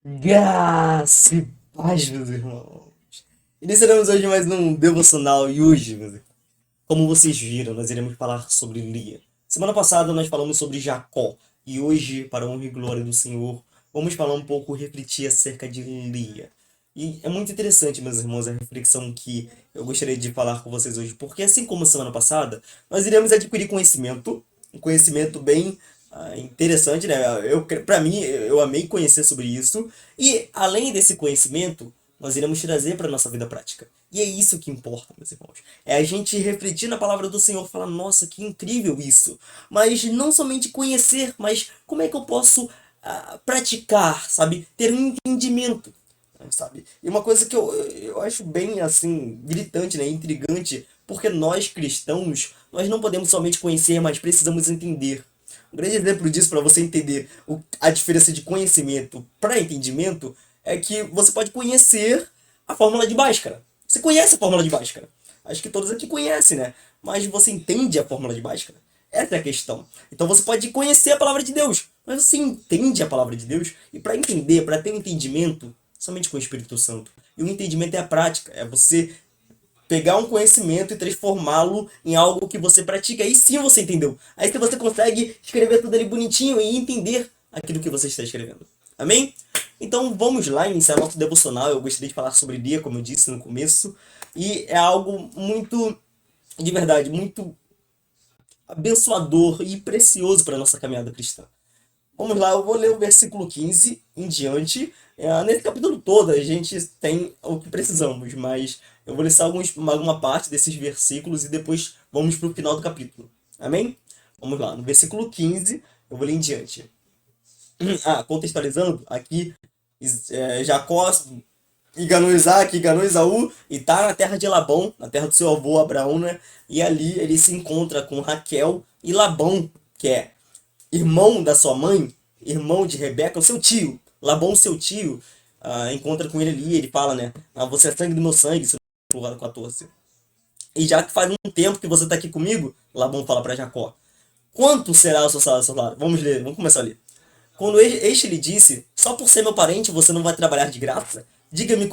Graça e paz, meus irmãos. Iniciaremos hoje mais um devocional e hoje, meus irmãos, como vocês viram, nós iremos falar sobre Lia. Semana passada nós falamos sobre Jacó e hoje, para a honra e glória do Senhor, vamos falar um pouco, refletir acerca de Lia. E é muito interessante, meus irmãos, a reflexão que eu gostaria de falar com vocês hoje, porque assim como semana passada, nós iremos adquirir conhecimento, um conhecimento bem interessante, né? Para mim, eu amei conhecer sobre isso. E além desse conhecimento, nós iremos trazer para nossa vida prática. E é isso que importa, meus irmãos. É a gente refletir na palavra do Senhor, falar, nossa, que incrível isso. Mas não somente conhecer, mas como é que eu posso praticar, sabe? Ter um entendimento, sabe? E uma coisa que eu acho bem, assim, gritante, né? Intrigante, porque nós cristãos, nós não podemos somente conhecer, mas precisamos entender. Um grande exemplo disso, para você entender a diferença de conhecimento para entendimento, é que você pode conhecer a fórmula de Bhaskara. Você conhece a fórmula de Bhaskara? Acho que todos aqui conhecem, né? Mas você entende a fórmula de Bhaskara? Essa é a questão. Então você pode conhecer a palavra de Deus, mas você entende a palavra de Deus? E para entender, para ter um entendimento, somente com o Espírito Santo. E o entendimento é a prática, é você pegar um conhecimento e transformá-lo em algo que você pratica. Aí sim você entendeu. Aí que você consegue escrever tudo ali bonitinho e entender aquilo que você está escrevendo. Amém? Então vamos lá iniciar nosso devocional. Eu gostaria de falar sobre dia, como eu disse no começo. E é algo muito, de verdade, muito abençoador e precioso para a nossa caminhada cristã. Vamos lá, eu vou ler o versículo 15 em diante. Nesse capítulo todo a gente tem o que precisamos, mas eu vou ler só alguma parte desses versículos e depois vamos para o final do capítulo. Amém? Vamos lá, no versículo 15 eu vou ler em diante. Contextualizando, aqui Jacó enganou Isaac, enganou Esaú e tá na terra de Labão, na terra do seu avô Abraão, né? E ali ele se encontra com Raquel e Labão, que é irmão da sua mãe, irmão de Rebeca, o seu tio. Labão, seu tio, encontra com ele ali, ele fala, né? Você é sangue do meu sangue, isso no 14. E já que faz um tempo que você está aqui comigo, Labão fala para Jacó, quanto será o seu salário? Vamos ler, vamos começar a ler. Quando este lhe disse, só por ser meu parente você não vai trabalhar de graça? Diga-me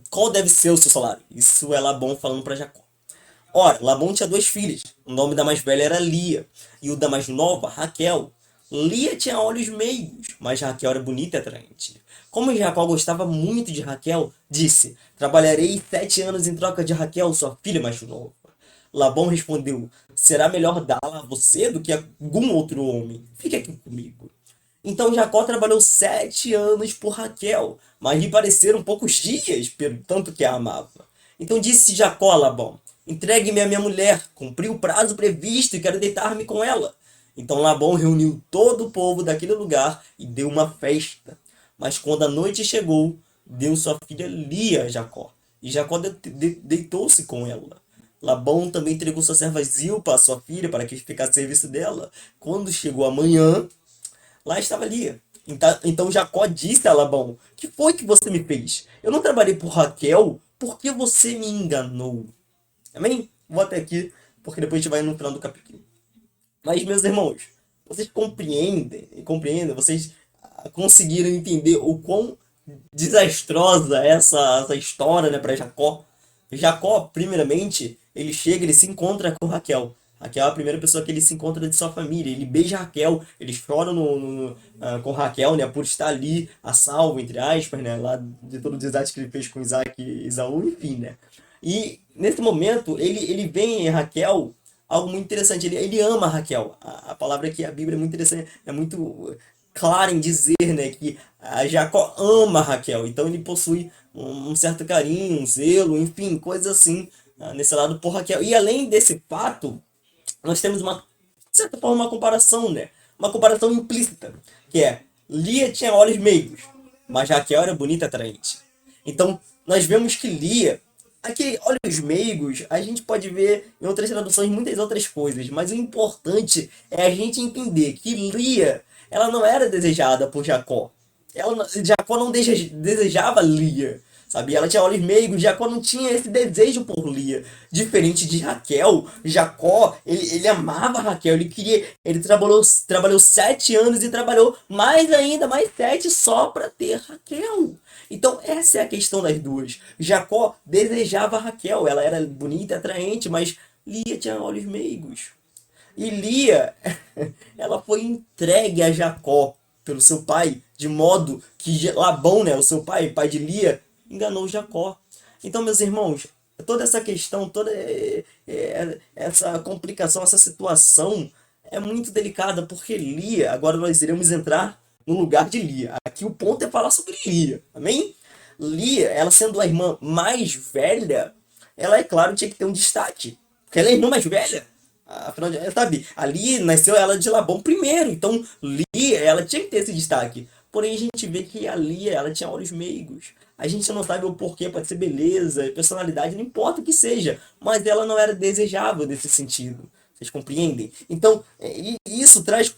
qual deve ser o seu salário. Isso é Labão falando para Jacó. Ora, Labão tinha duas filhas. O nome da mais velha era Lia, e o da mais nova, Raquel. Lia tinha olhos meios, mas Raquel era bonita e atraente. Como Jacó gostava muito de Raquel, disse: Trabalharei 7 anos em troca de Raquel, sua filha mais nova. Labão respondeu: Será melhor dá-la a você do que a algum outro homem. Fique aqui comigo. Então Jacó trabalhou 7 anos por Raquel, mas lhe pareceram poucos dias, pelo tanto que a amava. Então disse Jacó a Labão: Entregue-me a minha mulher, cumpri o prazo previsto e quero deitar-me com ela. Então Labão reuniu todo o povo daquele lugar e deu uma festa. Mas quando a noite chegou, deu sua filha Lia a Jacó, e Jacó deitou-se com ela. Labão também entregou sua serva Zilpa, sua filha, para que ficasse a serviço dela. Quando chegou a manhã, lá estava Lia. Então Jacó disse a Labão: Que foi que você me fez? Eu não trabalhei por Raquel, porque você me enganou. Amém? Vou até aqui, porque depois a gente vai no final do capítulo. Mas, meus irmãos, vocês compreendem, vocês conseguiram entender o quão desastrosa é essa história, né, para Jacó. Jacó, primeiramente, ele chega, ele se encontra com Raquel. Raquel é a primeira pessoa que ele se encontra de sua família. Ele beija Raquel, ele chora com Raquel, né, por estar ali a salvo, entre aspas, né, lá de todo o desastre que ele fez com Isaac e Esaú, enfim, né. E nesse momento, ele vê em Raquel algo muito interessante. Ele ama a Raquel. A palavra aqui, a Bíblia é muito interessante, é muito clara em dizer, né, que Jacó ama a Raquel. Então ele possui um certo carinho, um zelo, enfim, coisas assim, nesse lado por Raquel. E além desse fato, nós temos de certa forma, uma comparação, né? Uma comparação implícita, que é, Lia tinha olhos meigos, mas Raquel era bonita e atraente. Então, nós vemos que Lia, aqui, olhos meigos, a gente pode ver em outras traduções muitas outras coisas, mas o importante é a gente entender que Lia, ela não era desejada por Jacó. Jacó não desejava Lia. sabe? Ela tinha olhos meigos, Jacó não tinha esse desejo por Lia. Diferente de Raquel, Jacó, ele amava Raquel, ele queria, ele trabalhou 7 anos e trabalhou mais ainda, mais 7 só para ter Raquel. Então essa é a questão das duas. Jacó desejava Raquel, ela era bonita, atraente, mas Lia tinha olhos meigos. E Lia, ela foi entregue a Jacó pelo seu pai, de modo que Labão, né, o seu pai, pai de Lia, enganou Jacó. Então, meus irmãos, toda essa questão, toda essa complicação, essa situação é muito delicada, porque Lia, agora nós iremos entrar no lugar de Lia. Aqui o ponto é falar sobre Lia, amém? Lia, ela sendo a irmã mais velha, ela, é claro, tinha que ter um destaque, porque ela é a irmã mais velha. Afinal de sabe, ali nasceu ela de Labão primeiro, então Lia, ela tinha que ter esse destaque. Porém, a gente vê que a Lia, ela tinha olhos meigos. A gente não sabe o porquê, pode ser beleza, personalidade, não importa o que seja, mas ela não era desejável nesse sentido. Vocês compreendem? Então, isso traz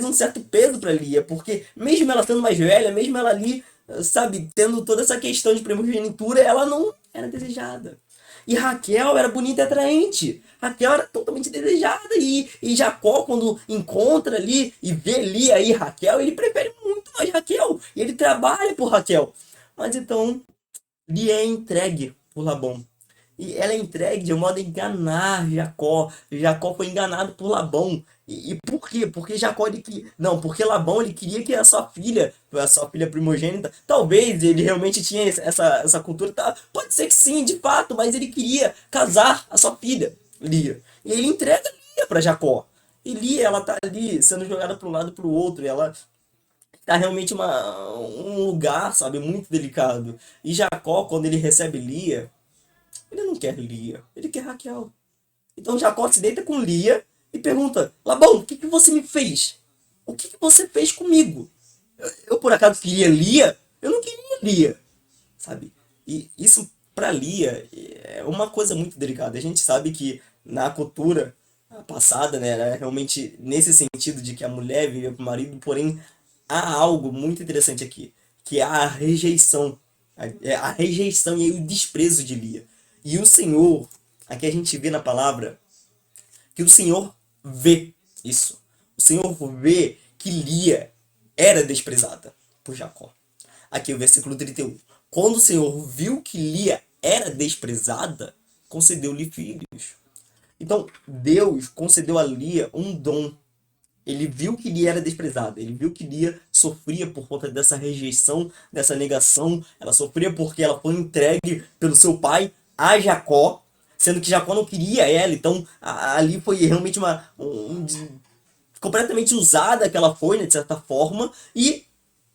um certo peso para Lia, porque mesmo ela sendo mais velha, mesmo ela ali, sabe, tendo toda essa questão de primogenitura, ela não era desejada. E Raquel era bonita e atraente. Raquel era totalmente desejada. E Jacó, quando encontra ali e vê Lia e Raquel, ele prefere muito mais Raquel. E ele trabalha por Raquel. Mas então, Lia é entregue por Labão. E ela é entregue de modo a enganar Jacó. Jacó foi enganado por Labão. E por quê? Porque Jacó ele que não, porque Labão ele queria que a sua filha primogênita, talvez ele realmente tinha essa cultura, tá? Pode ser que sim, de fato, mas ele queria casar a sua filha, Lia. E ele entrega Lia para Jacó. E Lia, ela tá ali sendo jogada para um lado e para o outro, e ela tá realmente um lugar, sabe, muito delicado. E Jacó, quando ele recebe Lia, ele não quer Lia, ele quer Raquel. Então Jacó se deita com Lia e pergunta: Labão, o que que você me fez? O que que você fez comigo? Eu por acaso queria Lia? Eu não queria Lia, sabe? E isso para Lia é uma coisa muito delicada. A gente sabe que na cultura passada, né, era realmente nesse sentido de que a mulher vivia com o marido, porém há algo muito interessante aqui, que é a rejeição. A rejeição e aí o desprezo de Lia. E o Senhor, aqui a gente vê na palavra que o Senhor vê isso. O Senhor vê que Lia era desprezada por Jacó. Aqui o versículo 31. Quando o Senhor viu que Lia era desprezada, concedeu-lhe filhos. Então, Deus concedeu a Lia um dom. Ele viu que Lia era desprezada. Ele viu que Lia sofria por conta dessa rejeição, dessa negação. Ela sofria porque ela foi entregue pelo seu pai a Jacó, sendo que Jacó não queria ela. Então, ali foi realmente completamente usada que ela foi, né, de certa forma. E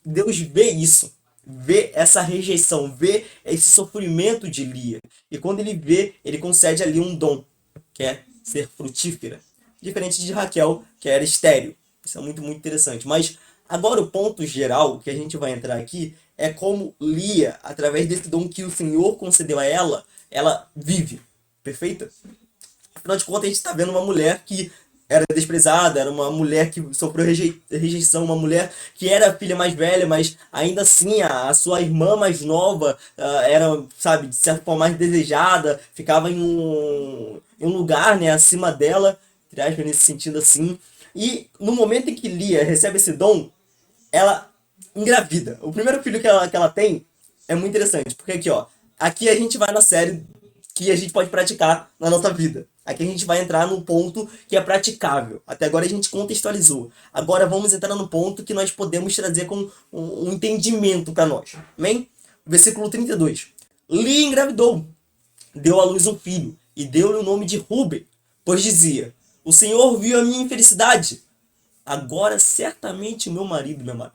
Deus vê isso. Vê essa rejeição, vê esse sofrimento de Lia. E quando ele vê, ele concede ali um dom, que é ser frutífera. Diferente de Raquel, que era estéril. Isso é muito, muito interessante. Mas agora o ponto geral que a gente vai entrar aqui é como Lia, através desse dom que o Senhor concedeu a ela, ela vive. Perfeita? Afinal de contas, a gente está vendo uma mulher que era desprezada, era uma mulher que sofreu rejeição, uma mulher que era a filha mais velha, mas ainda assim a sua irmã mais nova era, sabe, de certa forma mais desejada, ficava em um lugar, né, acima dela, entre aspas, nesse sentido assim. E no momento em que Lia recebe esse dom, ela engravida. O primeiro filho que ela tem é muito interessante, porque aqui, ó, aqui a gente vai na série que a gente pode praticar na nossa vida. Aqui a gente vai entrar num ponto que é praticável. Até agora a gente contextualizou. Agora vamos entrar no ponto que nós podemos trazer com um entendimento para nós. Amém? Versículo 32. Lia engravidou, deu à luz um filho, e deu-lhe o nome de Ruben, pois dizia: O Senhor viu a minha infelicidade, agora certamente o meu marido me amará.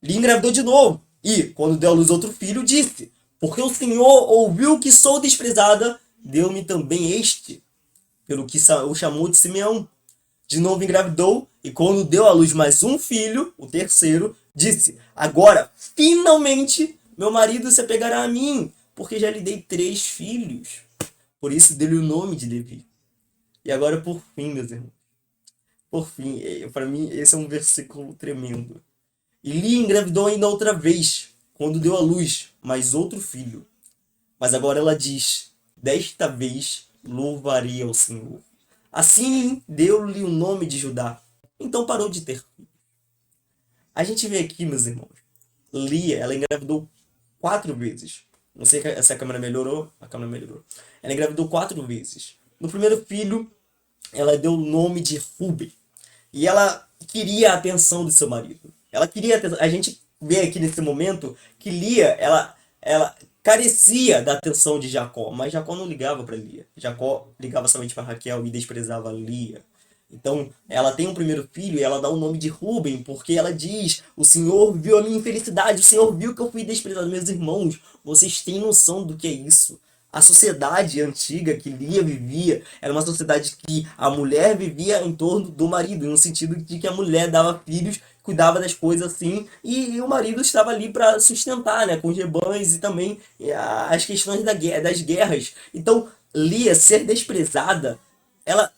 Lhe engravidou de novo, e, quando deu à luz outro filho, disse: Porque o Senhor ouviu que sou desprezada, deu-me também este, pelo que o chamou de Simeão. De novo engravidou, e quando deu à luz mais um filho, o terceiro, disse: Agora, finalmente, meu marido se apegará a mim, porque já lhe dei 3 filhos. Por isso deu-lhe o nome de Levi. E agora, por fim, meus irmãos, por fim, para mim, esse é um versículo tremendo. E Lia engravidou ainda outra vez, quando deu à luz mais outro filho. Mas agora ela diz: desta vez louvarei ao Senhor. Assim deu-lhe o nome de Judá. Então parou de ter. A gente vê aqui, meus irmãos, Lia, ela engravidou 4 vezes. Não sei se a câmera melhorou. A câmera melhorou. Ela engravidou 4 vezes. No primeiro filho, ela deu o nome de Ruben. E ela queria a atenção do seu marido. Ela queria a atenção. A gente vê aqui nesse momento que Lia, ela carecia da atenção de Jacó. Mas Jacó não ligava para Lia. Jacó ligava somente para Raquel e desprezava Lia. Então, ela tem um primeiro filho e ela dá o nome de Ruben, porque ela diz: o Senhor viu a minha infelicidade, o Senhor viu que eu fui desprezado. Meus irmãos, vocês têm noção do que é isso? A sociedade antiga que Lia vivia era uma sociedade que a mulher vivia em torno do marido, no sentido de que a mulher dava filhos, cuidava das coisas assim, e o marido estava ali para sustentar, né, com os rebanhos e também as questões das guerras. Então, Lia ser desprezada,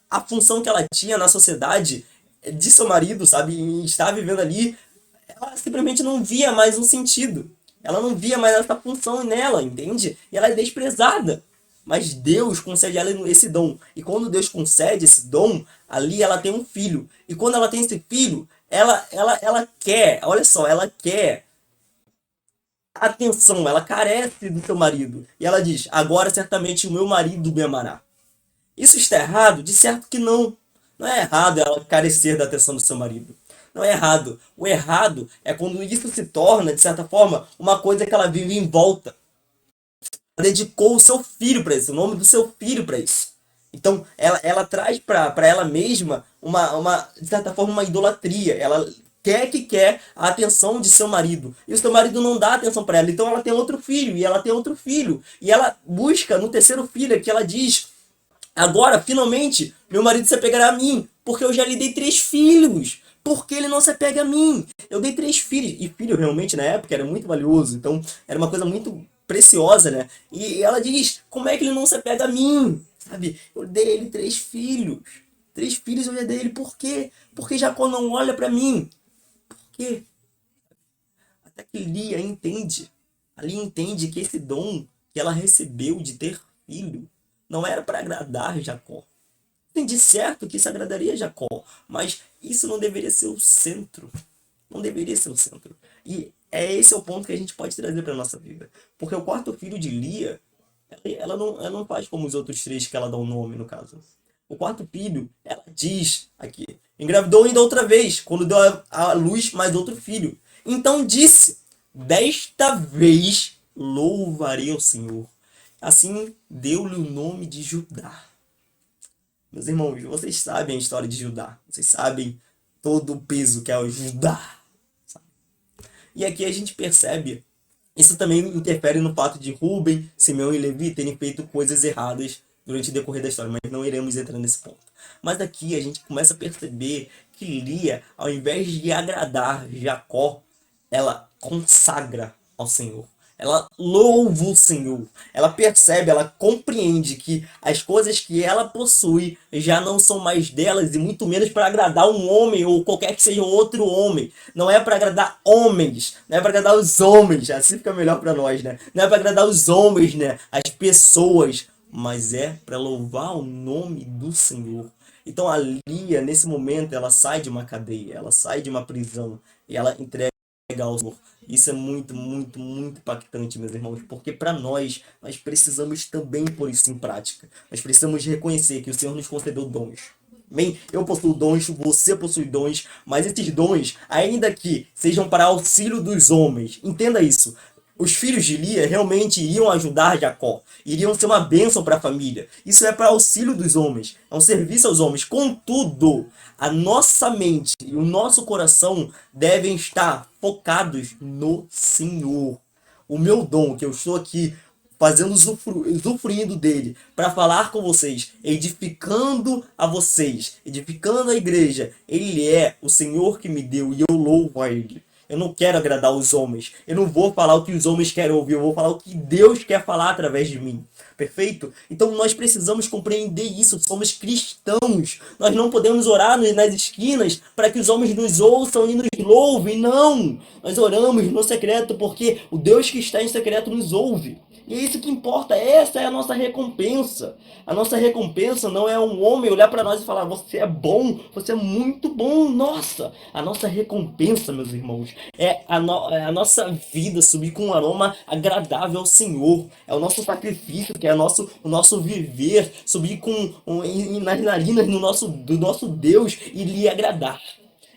a função que ela tinha na sociedade de seu marido, sabe, e estar vivendo ali, ela simplesmente não via mais um sentido. Ela não via mais essa função nela, entende? E ela é desprezada. Mas Deus concede a ela esse dom. E quando Deus concede esse dom, ali ela tem um filho. E quando ela tem esse filho, ela quer, olha só, ela quer atenção, ela carece do seu marido. E ela diz: agora certamente o meu marido me amará. Isso está errado? De certo que não. Não é errado ela carecer da atenção do seu marido. Não é errado. O errado é quando isso se torna, de certa forma, uma coisa que ela vive em volta. Ela dedicou o seu filho para isso, o nome do seu filho para isso. Então, ela traz para ela mesma de certa forma, uma idolatria. Ela quer a atenção de seu marido. E o seu marido não dá atenção para ela. Então, ela tem outro filho, e ela tem outro filho. E ela busca no terceiro filho, que ela diz: agora, finalmente, meu marido se apegará a mim, porque eu já lhe dei 3 filhos. Por que ele não se apega a mim? Eu dei 3 filhos. E filho, realmente, na época, era muito valioso. Então, era uma coisa muito preciosa, né? E ela diz: como é que ele não se apega a mim? Sabe? Eu dei ele 3 filhos. 3 filhos eu já dei ele. Por quê? Porque Jacó não olha para mim. Por quê? Até que Lia entende. Ali entende que esse dom que ela recebeu de ter filho não era para agradar Jacó. Entendi certo que isso agradaria Jacó, mas isso não deveria ser o centro. Não deveria ser o centro. E esse é o ponto que a gente pode trazer para a nossa vida. Porque o quarto filho de Lia, ela não faz como os outros 3 que ela dá o nome, no caso. O quarto filho, ela diz aqui: engravidou ainda outra vez, quando deu à luz mais outro filho. Então disse: desta vez louvarei ao Senhor. Assim deu-lhe o nome de Judá. Meus irmãos, vocês sabem a história de Judá. Vocês sabem todo o peso que é o Judá. Sabe? E aqui a gente percebe, isso também interfere no fato de Ruben, Simeão e Levi terem feito coisas erradas durante o decorrer da história, mas não iremos entrar nesse ponto. Mas aqui a gente começa a perceber que Lia, ao invés de agradar Jacó, ela consagra ao Senhor. Ela louva o Senhor. Ela percebe, ela compreende que as coisas que ela possui já não são mais delas, e muito menos para agradar um homem ou qualquer que seja outro homem. Não é para agradar homens, não é para agradar os homens, assim fica melhor para nós, né? Não é para agradar os homens, né? As pessoas, mas é para louvar o nome do Senhor. Então a Lia, nesse momento, ela sai de uma cadeia, ela sai de uma prisão e ela entrega ao Senhor. Isso é muito, muito, muito impactante, meus irmãos, porque para nós precisamos também pôr isso em prática. Nós precisamos reconhecer que o Senhor nos concedeu dons. Bem, eu possuo dons, você possui dons, mas esses dons, ainda que sejam para auxílio dos homens, entenda isso. Os filhos de Lia realmente iriam ajudar Jacó, iriam ser uma bênção para a família. Isso é para auxílio dos homens, é um serviço aos homens. Contudo, a nossa mente e o nosso coração devem estar focados no Senhor. O meu dom, que eu estou aqui fazendo usufruindo dele para falar com vocês, edificando a vocês, edificando a igreja, ele é o Senhor que me deu e eu louvo a ele. Eu não quero agradar os homens. Eu não vou falar o que os homens querem ouvir. Eu vou falar o que Deus quer falar através de mim. perfeito? Então nós precisamos compreender isso, somos cristãos. Nós não podemos orar nas esquinas para que os homens nos ouçam e nos louvem, não! Nós oramos no secreto porque o Deus que está em secreto nos ouve. E é isso que importa, essa é a nossa recompensa. A nossa recompensa não é um homem olhar para nós e falar: você é bom, você é muito bom. Nossa, a nossa recompensa, meus irmãos, é a nossa vida subir com um aroma agradável ao Senhor. É o nosso sacrifício, que é o nosso viver, subir nas narinas do nosso Deus e lhe agradar.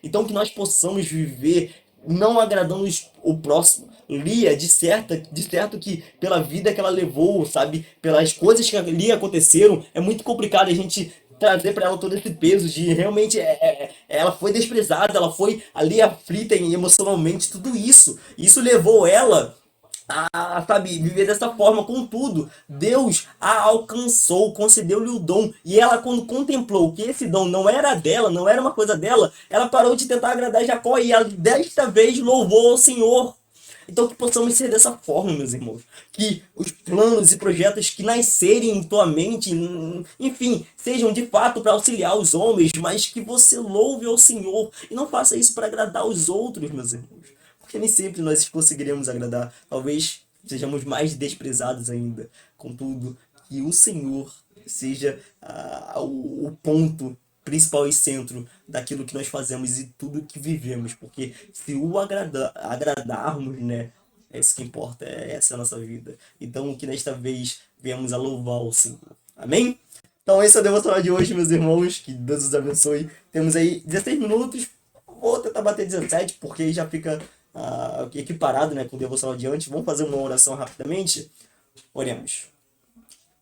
Então que nós possamos viver não agradando o próximo. Lia, de certo que pela vida que ela levou, sabe, pelas coisas que ali aconteceram, é muito complicado a gente trazer para ela todo esse peso de realmente ela foi desprezada, ela foi ali aflita emocionalmente, tudo isso. Isso levou ela sabe, viver dessa forma. Contudo, Deus a alcançou, concedeu-lhe o dom. E ela, quando contemplou que esse dom não era dela, não era uma coisa dela, ela parou de tentar agradar Jacó e ela, desta vez, louvou ao Senhor. Então que possamos ser dessa forma, meus irmãos. Que os planos e projetos que nascerem em tua mente, enfim, sejam de fato para auxiliar os homens, mas que você louve ao Senhor e não faça isso para agradar os outros, meus irmãos. Porque nem sempre nós conseguiremos agradar. Talvez sejamos mais desprezados ainda. Contudo, que o Senhor seja o ponto principal e centro daquilo que nós fazemos e tudo que vivemos. Porque se o agradarmos, né? É isso que importa, essa é a nossa vida. Então, que nesta vez venhamos a louvar o Senhor. Amém? Então, esse é o devocional de hoje, meus irmãos. Que Deus os abençoe. Temos aí 16 minutos. Vou tentar bater 17, porque aí já fica equiparado, né, com o devocional de antes. Vamos fazer uma oração rapidamente? Oremos.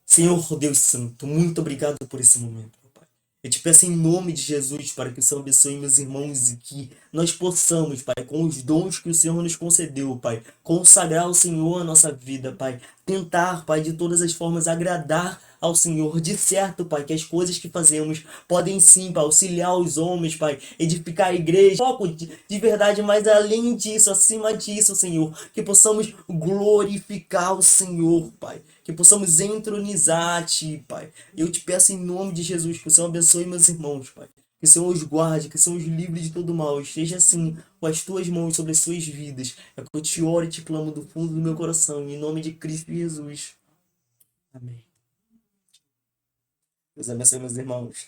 Senhor Deus Santo, muito obrigado por esse momento, meu Pai. Eu te peço em nome de Jesus para que o Senhor abençoe meus irmãos e que nós possamos, Pai, com os dons que o Senhor nos concedeu, Pai, consagrar ao Senhor a nossa vida, Pai. Tentar, Pai, de todas as formas agradar ao Senhor. De certo, Pai, que as coisas que fazemos podem sim, Pai, auxiliar os homens, Pai, edificar a igreja. Foco de verdade, mas além disso, acima disso, Senhor, que possamos glorificar o Senhor, Pai. Que possamos entronizar a Ti, Pai. Eu te peço em nome de Jesus que o Senhor abençoe meus irmãos, Pai. Que o Senhor os guarde, que o Senhor os livre de todo mal. Esteja assim com as tuas mãos sobre as suas vidas. É que eu te oro e te clamo do fundo do meu coração. Em nome de Cristo Jesus. Amém. Deus abençoe meus irmãos.